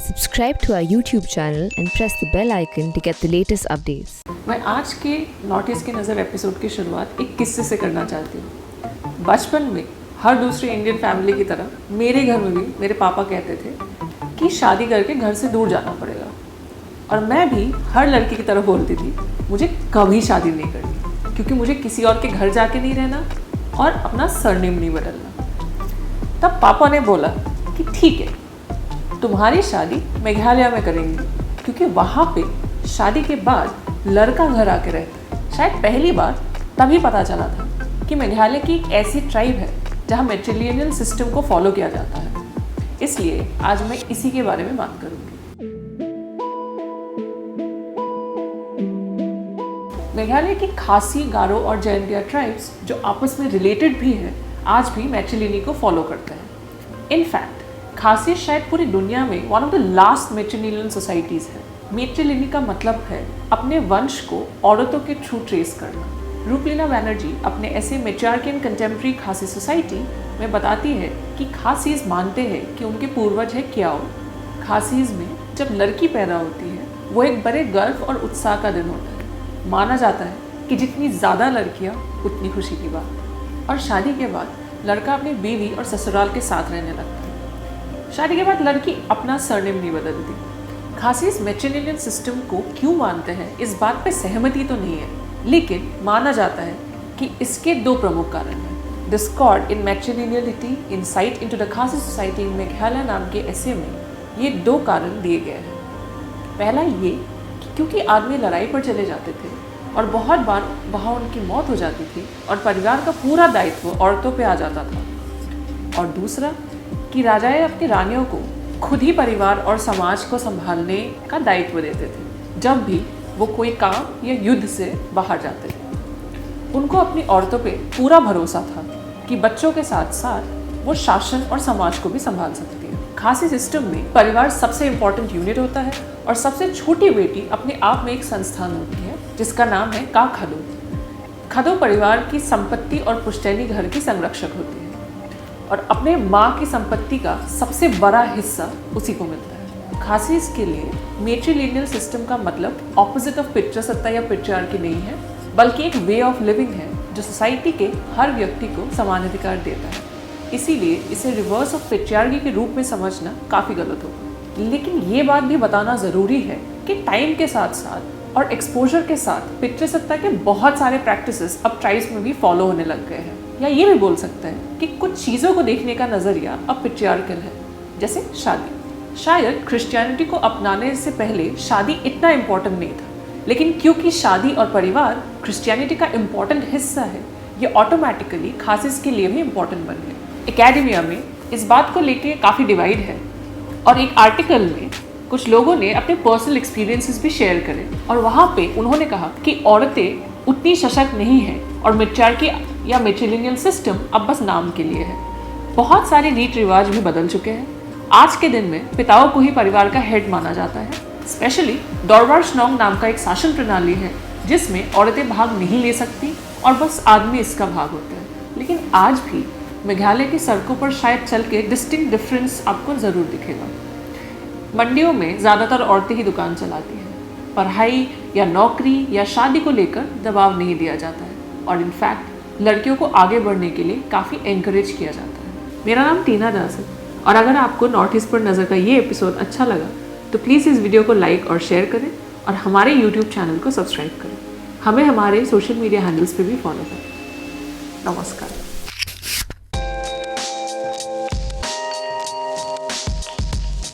Subscribe to our YouTube channel and press the bell icon to get the latest updates. मैं आज के not east की नज़र episode की शुरुआत एक किस्से से करना चाहती हूँ। बचपन में हर दूसरी इंडियन फैमिली की तरह मेरे घर में भी मेरे पापा कहते थे कि शादी करके घर से दूर जाना पड़ेगा, और मैं भी हर लड़की की तरह बोलती थी मुझे कभी शादी नहीं करनी, क्योंकि मुझे किसी और के घर जाके नहीं रहना और अपना सरनेम नहीं बदलना। तब पापा ने बोला कि ठीक है, तुम्हारी शादी मेघालय में करेंगे, क्योंकि वहाँ पे शादी के बाद लड़का घर आके रहता है। शायद पहली बार तभी पता चला था कि मेघालय की एक ऐसी ट्राइब है जहाँ मैट्रिलिनियल सिस्टम को फॉलो किया जाता है। इसलिए आज मैं इसी के बारे में बात करूँगी। मेघालय की खासी, गारो और जैनतिया ट्राइब्स जो आपस में रिलेटेड भी हैं, आज भी मैट्रिलिनी को फॉलो करते हैं। इनफैक्ट खासी शायद पूरी दुनिया में one of the last matrilineal societies है। मैट्रिलिनी का मतलब है अपने वंश को औरतों के थ्रू ट्रेस करना। रूपलीना बैनर्जी अपने ऐसे मैट्रियार्कियन कंटेम्प्रेरी खासी सोसाइटी में बताती है कि खासीज मानते हैं कि उनके पूर्वज है क्याओ। खासीज में जब लड़की पैदा होती है वो एक बड़े गर्व और उत्साह का दिन होता है। माना जाता है कि जितनी ज़्यादा लड़कियाँ उतनी खुशी की बात। और शादी के बाद लड़का अपनी बीवी और ससुराल के साथ रहने लगता है। शादी के बाद लड़की अपना सरनेम नहीं बदलती। खासी इस मैट्रिलिनियल सिस्टम को क्यों मानते हैं इस बात पे सहमति तो नहीं है, लेकिन माना जाता है कि इसके दो प्रमुख कारण हैं। Discord in matrilineality insight into the Khasi society in Meghalaya नाम के ऐसे में ये दो कारण दिए गए हैं। पहला ये कि क्योंकि आदमी लड़ाई पर चले जाते थे और बहुत बार वहाँ उनकी मौत हो जाती थी और परिवार का पूरा दायित्व औरतों पे आ जाता था। और दूसरा कि राजाएं अपनी रानियों को खुद ही परिवार और समाज को संभालने का दायित्व देते थे जब भी वो कोई काम या युद्ध से बाहर जाते थे। उनको अपनी औरतों पे पूरा भरोसा था कि बच्चों के साथ साथ वो शासन और समाज को भी संभाल सकती है। खासी सिस्टम में परिवार सबसे इम्पोर्टेंट यूनिट होता है और सबसे छोटी बेटी अपने आप में एक संस्थान होती है जिसका नाम है का खदो। खदो परिवार की संपत्ति और पुश्तैनी घर की संरक्षक होती है और अपने माँ की संपत्ति का सबसे बड़ा हिस्सा उसी को मिलता है। खासीज के लिए मैट्रिलिनियल सिस्टम का मतलब ऑपोजिट ऑफ पितृसत्ता या पैट्रियार्की नहीं है, बल्कि एक वे ऑफ लिविंग है जो सोसाइटी के हर व्यक्ति को समान अधिकार देता है। इसीलिए इसे रिवर्स ऑफ पैट्रियार्की के रूप में समझना काफ़ी गलत होगा। लेकिन ये बात भी बताना ज़रूरी है कि टाइम के साथ साथ और एक्सपोजर के साथ पितृसत्ता के बहुत सारे प्रैक्टिसेस अब ट्राइब्स में भी फॉलो होने लग गए हैं। या ये भी बोल सकते हैं कि कुछ चीज़ों को देखने का नज़रिया अब पैट्रियार्कल है, जैसे शादी। शायद क्रिश्चियनिटी को अपनाने से पहले शादी इतना इम्पोर्टेंट नहीं था, लेकिन क्योंकि शादी और परिवार क्रिश्चियनिटी का इम्पोर्टेंट हिस्सा है, ये ऑटोमेटिकली खासिस के लिए भी इम्पोर्टेंट बन गए। एकेडमिया में इस बात को लेके काफ़ी डिवाइड है और एक आर्टिकल में कुछ लोगों ने अपने पर्सनल एक्सपीरियंसेस भी शेयर करे और वहाँ पे उन्होंने कहा कि औरतें उतनी सशक्त नहीं हैं और मैट्रियार्की या मैट्रिलिनियल सिस्टम अब बस नाम के लिए है। बहुत सारे रीति रिवाज भी बदल चुके हैं। आज के दिन में पिताओं को ही परिवार का हेड माना जाता है। स्पेशली दौरबार श्नोंग नाम का एक शासन प्रणाली है जिसमें औरतें भाग नहीं ले सकती और बस आदमी इसका भाग होता है। लेकिन आज भी मेघालय की सड़कों पर शायद चल के डिस्टिंक्ट डिफरेंस आपको ज़रूर दिखेगा। मंडियों में ज़्यादातर औरतें ही दुकान चलाती हैं। पढ़ाई या नौकरी या शादी को लेकर दबाव नहीं दिया जाता है और इनफैक्ट लड़कियों को आगे बढ़ने के लिए काफ़ी एनकरेज किया जाता है। मेरा नाम टीना दास है और अगर आपको नॉर्थ ईस्ट पर नज़र का ये एपिसोड अच्छा लगा तो प्लीज़ इस वीडियो को लाइक और शेयर करें और हमारे यूट्यूब चैनल को सब्सक्राइब करें। हमें हमारे सोशल मीडिया हैंडल्स पे भी फॉलो करें। नमस्कार।